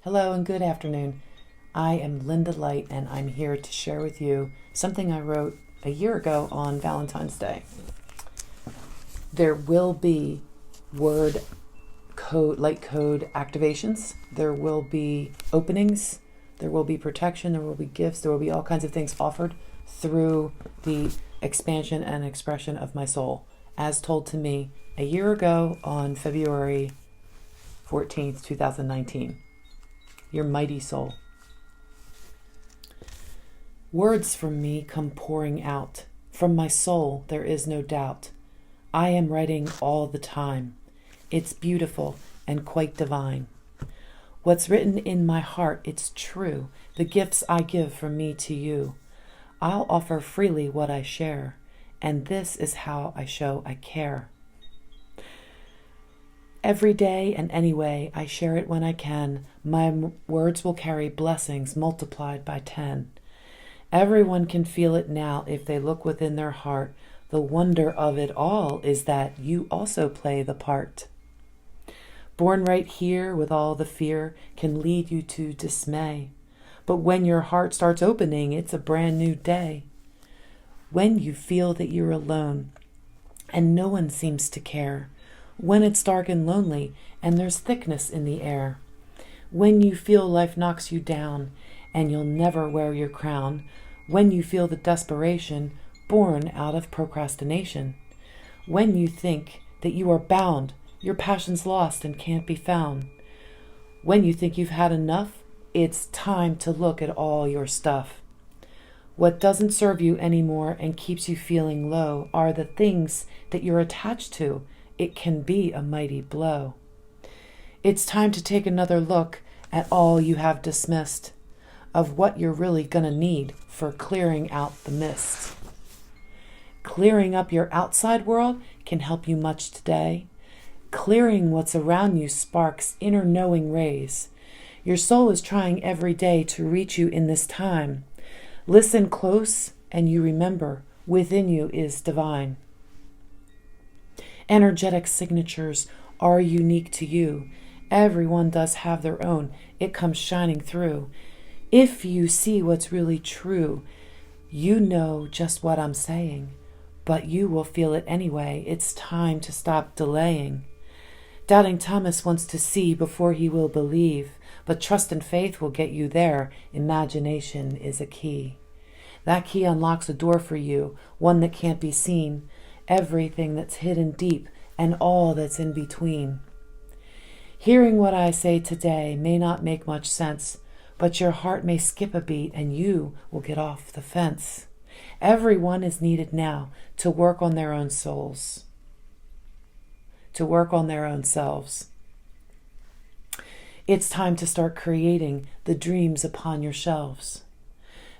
Hello and good afternoon. I am Linda Light and I'm here to share with you something I wrote a year ago on Valentine's Day. There will be word code, light code activations. There will be openings. There will be protection. There will be gifts. There will be all kinds of things offered through the expansion and expression of my soul, as told to me a year ago on February 14th, 2019. Your mighty soul. Words from me come pouring out. From my soul there is no doubt. I am writing all the time. It's beautiful and quite divine. What's written in my heart, it's true. The gifts I give from me to you. I'll offer freely what I share, and this is how I show I care. Every day and any way, I share it when I can. My words will carry blessings multiplied by 10. Everyone can feel it now if they look within their heart. The wonder of it all is that you also play the part. Born right here with all the fear can lead you to dismay. But when your heart starts opening, it's a brand new day. When you feel that you're alone and no one seems to care. When it's dark and lonely and there's thickness in the air. When you feel life knocks you down and you'll never wear your crown. When you feel the desperation born out of procrastination. When you think that you are bound, your passion's lost and can't be found. When you think you've had enough, it's time to look at all your stuff. What doesn't serve you anymore and keeps you feeling low are the things that you're attached to. It can be a mighty blow. It's time to take another look at all you have dismissed of what you're really gonna need for clearing out the mist. Clearing up your outside world can help you much today. Clearing what's around you sparks inner knowing rays. Your soul is trying every day to reach you in this time. Listen close and you remember within you is divine. Energetic signatures are unique to you. Everyone does have their own. It comes shining through. If you see what's really true, you know just what I'm saying, but you will feel it anyway. It's time to stop delaying. Doubting Thomas wants to see before he will believe, but trust and faith will get you there. Imagination is a key. That key unlocks a door for you, one that can't be seen. Everything that's hidden deep and all that's in between. Hearing what I say today may not make much sense, but your heart may skip a beat and you will get off the fence. Everyone is needed now to work on their own souls, to work on their own selves. It's time to start creating the dreams upon your shelves.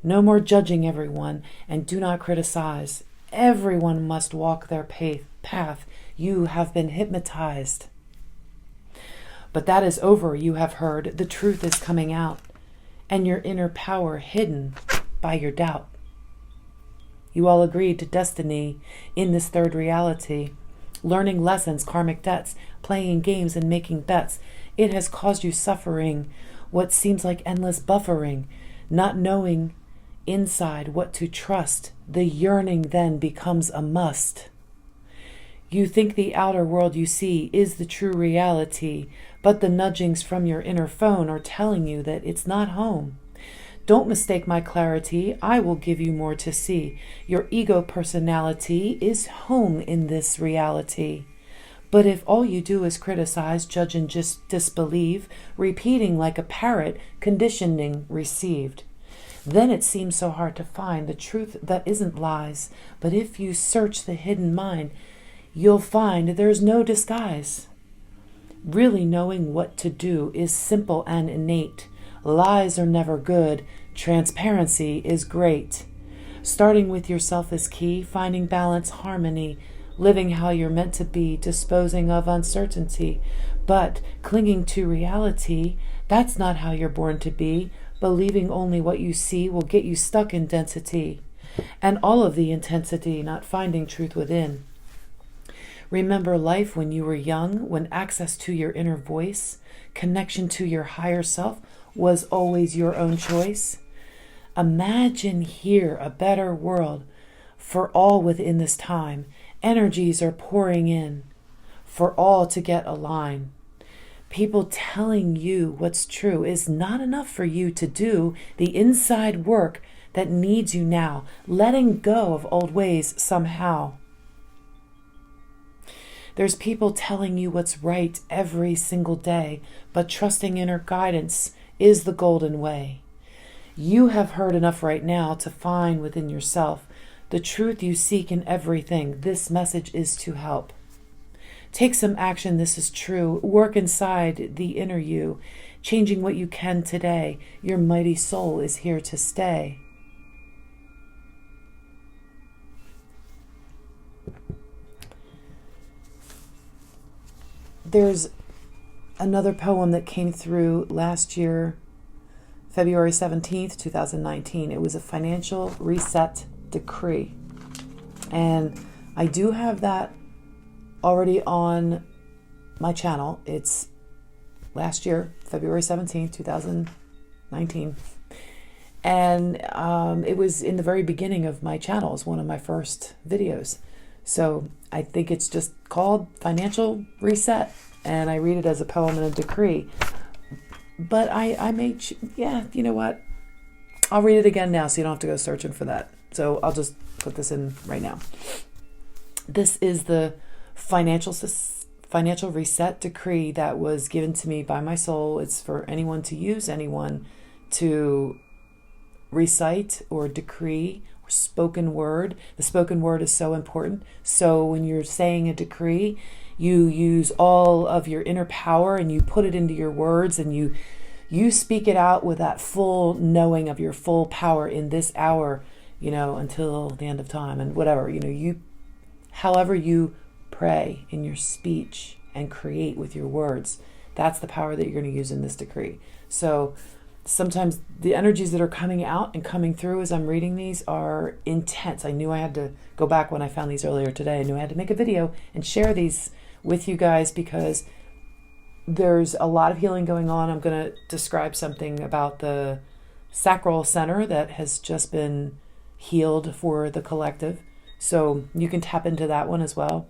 No more judging everyone and do not criticize. Everyone must walk their path. You have been hypnotized. But that is over, you have heard. The truth is coming out, and your inner power hidden by your doubt. You all agreed to destiny in this third reality, learning lessons, karmic debts, playing games and making bets. It has caused you suffering, what seems like endless buffering, not knowing inside what to trust. The yearning then becomes a must. You think the outer world you see is the true reality, but the nudgings from your inner phone are telling you that it's not home. Don't mistake my clarity. I will give you more to see. Your ego personality is home in this reality. But if all you do is criticize, judge, and just disbelieve, repeating like a parrot, conditioning received, then it seems so hard to find the truth that isn't lies. But if you search the hidden mind, you'll find there's no disguise. Really knowing what to do is simple and innate. Lies are never good. Transparency is great. Starting with yourself is key. Finding balance, harmony, living how you're meant to be, disposing of uncertainty. But clinging to reality, that's not how you're born to be. Believing only what you see will get you stuck in density and all of the intensity, not finding truth within. Remember life when you were young, when access to your inner voice, connection to your higher self was always your own choice. Imagine here a better world for all within this time. Energies are pouring in for all to get aligned. People telling you what's true is not enough for you to do the inside work that needs you now, letting go of old ways somehow. There's people telling you what's right every single day, but trusting inner guidance is the golden way. You have heard enough right now to find within yourself the truth you seek in everything. This message is to help. Take some action, this is true. Work inside the inner you, changing what you can today. Your mighty soul is here to stay. There's another poem that came through last year, February 17th, 2019. It was a financial reset decree. And I do have that already on my channel. It's last year, February 17th, 2019. And it was in the very beginning of my channel. It was one of my first videos. So I think it's just called Financial Reset. And I read it as a poem and a decree. But I made, you know what? I'll read it again now so you don't have to go searching for that. So I'll just put this in right now. This is the financial reset decree that was given to me by my soul. It's for anyone to use, anyone to recite or decree or spoken word. The spoken word is so important. So when you're saying a decree, you use all of your inner power and you put it into your words, and you speak it out with that full knowing of your full power in this hour, until the end of time and whatever, however you pray in your speech and create with your words, that's the power that you're going to use in this decree. So sometimes the energies that are coming out and coming through as I'm reading these are intense. I knew I had to go back when I found these earlier today. I knew I had to make a video and share these with you guys because there's a lot of healing going on. I'm going to describe something about the sacral center that has just been healed for the collective. So you can tap into that one as well.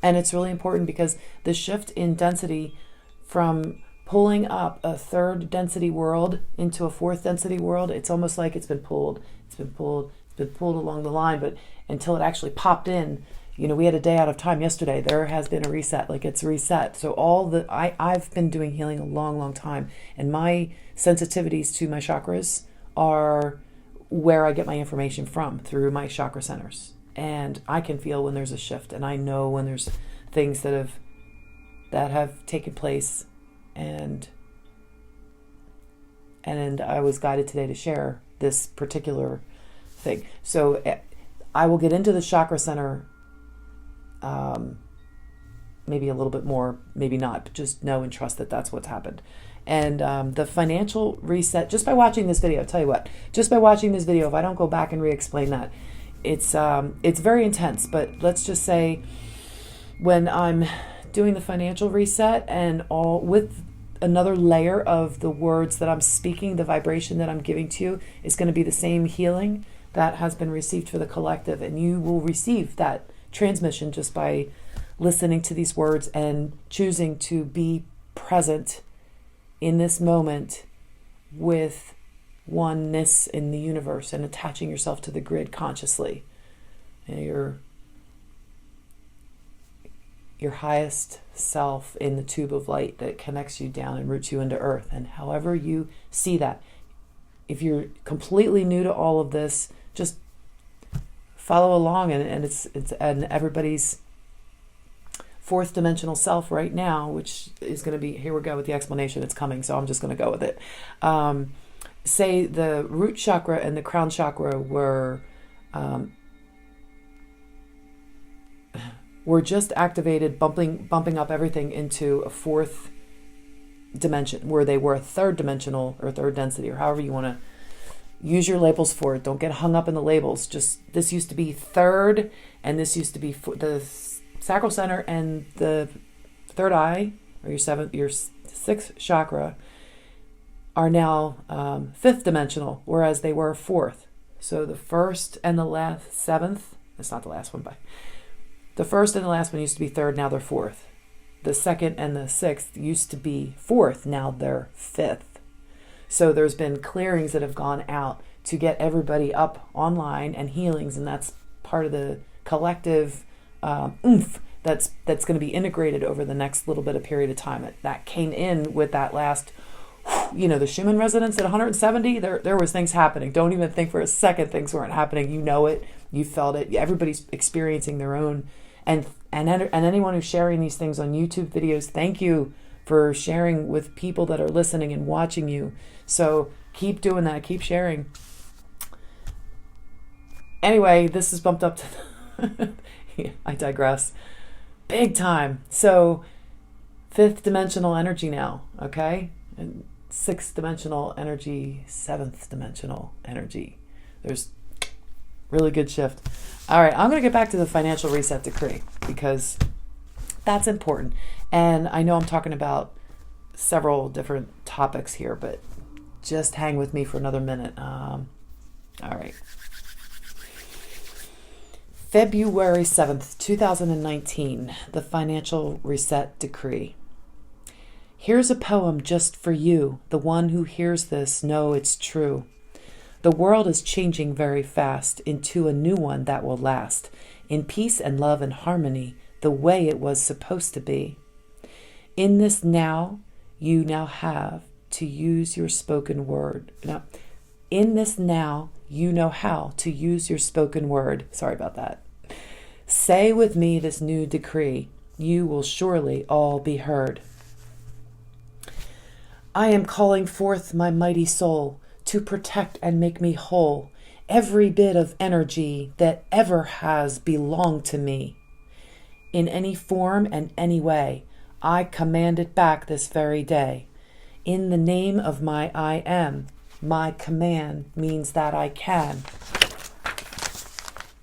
And it's really important because the shift in density from pulling up a third density world into a fourth density world, it's almost like it's been pulled along the line, but until it actually popped in, we had a day out of time yesterday. There has been a reset, like it's reset. So I've been doing healing a long, long time, and my sensitivities to my chakras are where I get my information from, through my chakra centers. And I can feel when there's a shift, and I know when there's things that have taken place, and I was guided today to share this particular thing. So I will get into the chakra center maybe a little bit more, maybe not, but just know and trust that that's what's happened. And the financial reset, just by watching this video, I'll tell you what, just by watching this video, if I don't go back and re-explain that, it's very intense. But let's just say when I'm doing the financial reset and all with another layer of the words that I'm speaking, the vibration that I'm giving to you is going to be the same healing that has been received for the collective. And you will receive that transmission just by listening to these words and choosing to be present in this moment with oneness in the universe and attaching yourself to the grid consciously. And your highest self in the tube of light that connects you down and roots you into earth. And however you see that, if you're completely new to all of this, just follow along, and it's everybody's fourth dimensional self right now, which is going to be, here we go with the explanation, it's coming, so I'm just going to go with it. Say the root chakra and the crown chakra were just activated, bumping up everything into a fourth dimension, where they were a third dimensional or third density, or however you want to use your labels for it. Don't get hung up in the labels. Just, this used to be third, and this used to be the sacral center and the third eye, or your sixth chakra, are now fifth dimensional, whereas they were fourth. So the first and the last seventh, it's not the last one, but the first and the last one used to be third, now they're fourth. The second and the sixth used to be fourth, now they're fifth. So there's been clearings that have gone out to get everybody up online and healings, and that's part of the collective oomph that's going to be integrated over the next little bit of period of time. That came in with that last, the Schumann resonance at 170. There was things happening. Don't even think for a second things weren't happening. You know it. You felt it. Everybody's experiencing their own. And anyone who's sharing these things on YouTube videos, thank you for sharing with people that are listening and watching you. So keep doing that. Keep sharing. Anyway, this is bumped up to... I digress. Big time. So fifth dimensional energy now, okay? And sixth dimensional energy, seventh dimensional energy. There's really good shift. All right, I'm going to get back to the financial reset decree because that's important. And I know I'm talking about several different topics here, but just hang with me for another minute. All right. February 7th, 2019, the financial reset decree. Here's a poem just for you. The one who hears this, know it's true. The world is changing very fast into a new one that will last, in peace and love and harmony, the way it was supposed to be. In this now, you now have to use your spoken word. Now, in this now, you know how to use your spoken word. Sorry about that. Say with me this new decree. You will surely all be heard. I am calling forth my mighty soul to protect and make me whole. Every bit of energy that ever has belonged to me. In any form and any way, I command it back this very day. In the name of my I am, my command means that I can.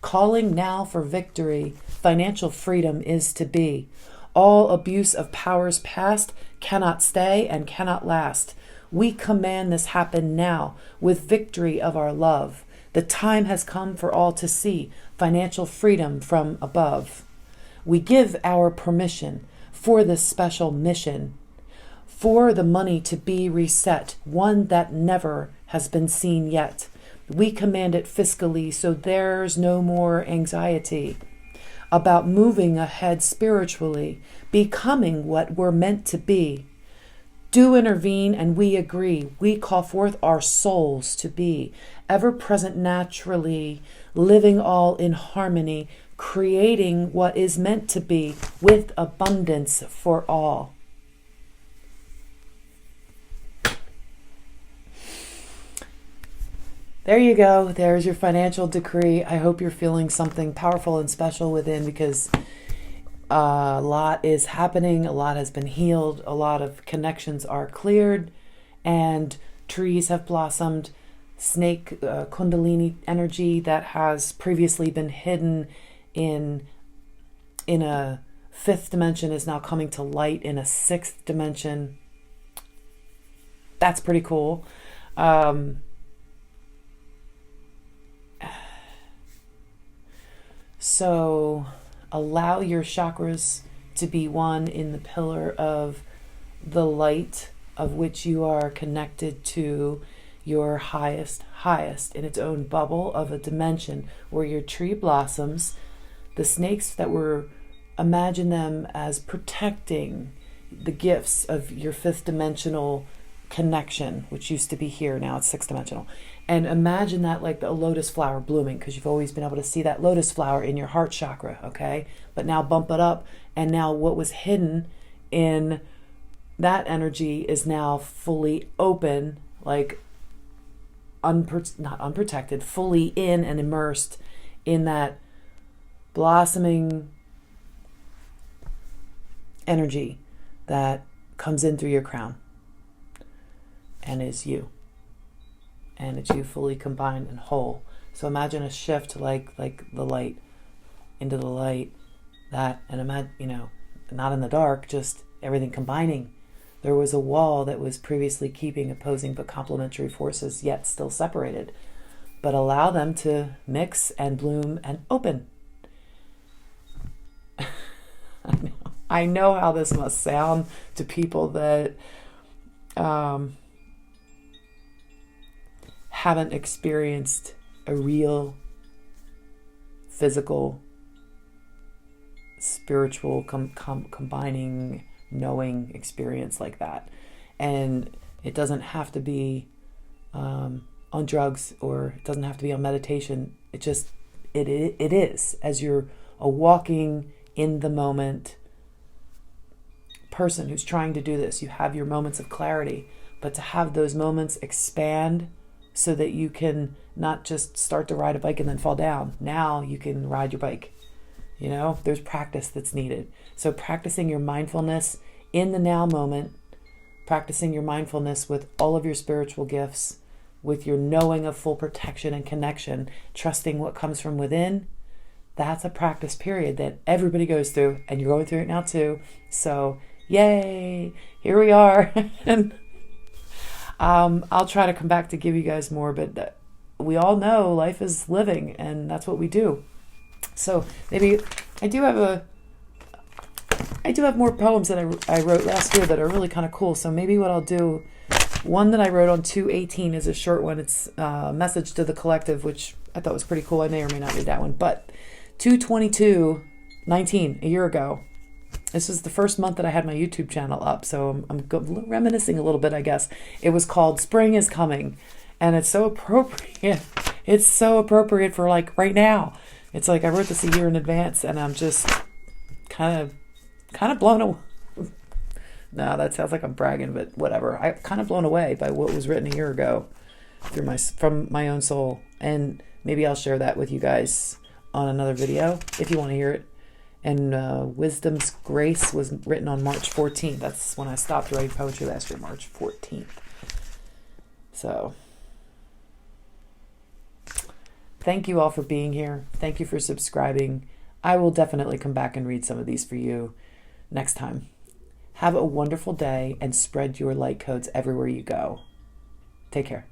Calling now for victory, financial freedom is to be. All abuse of powers past cannot stay and cannot last. We command this happen now with victory of our love. The time has come for all to see financial freedom from above. We give our permission for this special mission, for the money to be reset, one that never has been seen yet. We command it fiscally so there's no more anxiety about moving ahead spiritually, becoming what we're meant to be. Do intervene and we agree. We call forth our souls to be ever present naturally, living all in harmony, creating what is meant to be with abundance for all. There you go. There's your financial decree. I hope you're feeling something powerful and special within, because a lot is happening. A lot has been healed. A lot of connections are cleared, and trees have blossomed. Snake kundalini energy that has previously been hidden in a fifth dimension is now coming to light in a sixth dimension. That's pretty cool. So allow your chakras to be one in the pillar of the light of which you are connected to your highest in its own bubble of a dimension where your tree blossoms. The snakes that were, imagine them as protecting the gifts of your fifth dimensional connection, which used to be here, now it's sixth dimensional. And imagine that like a lotus flower blooming, because you've always been able to see that lotus flower in your heart chakra, okay? But now bump it up, and now what was hidden in that energy is now fully open, like not unprotected, fully in and immersed in that blossoming energy that comes in through your crown and is you. And it's you fully combined and whole. So imagine a shift like the light into the light that, and not in the dark, just everything combining. There was a wall that was previously keeping opposing but complementary forces, yet still separated. But allow them to mix and bloom and open. I know how this must sound to people that haven't experienced a real physical, spiritual combining knowing experience like that. And it doesn't have to be on drugs, or it doesn't have to be on meditation. It is, as you're a walking in the moment person who's trying to do this. You have your moments of clarity, but to have those moments expand so that you can not just start to ride a bike and then fall down. Now you can ride your bike. There's practice that's needed. So practicing your mindfulness in the now moment, practicing your mindfulness with all of your spiritual gifts, with your knowing of full protection and connection, trusting what comes from within, that's a practice period that everybody goes through, and you're going through it now too. So yay, here we are. And I'll try to come back to give you guys more, but we all know life is living, and that's what we do. So maybe I do have more poems that I wrote last year that are really kind of cool. So maybe what I'll do, one that I wrote on 2/18 is a short one. It's Message to the Collective, which I thought was pretty cool. I may or may not read that one. But 2/22/19, a year ago. This was the first month that I had my YouTube channel up, so I'm reminiscing a little bit, I guess. It was called Spring is Coming, and it's so appropriate. It's so appropriate for like right now. It's like I wrote this a year in advance, and I'm just kind of blown away. No, that sounds like I'm bragging, but whatever. I'm kind of blown away by what was written a year ago from my own soul, and maybe I'll share that with you guys on another video if you want to hear it. And Wisdom's Grace was written on March 14th. That's when I stopped writing poetry last year, March 14th. So, thank you all for being here. Thank you for subscribing. I will definitely come back and read some of these for you next time. Have a wonderful day and spread your light codes everywhere you go. Take care.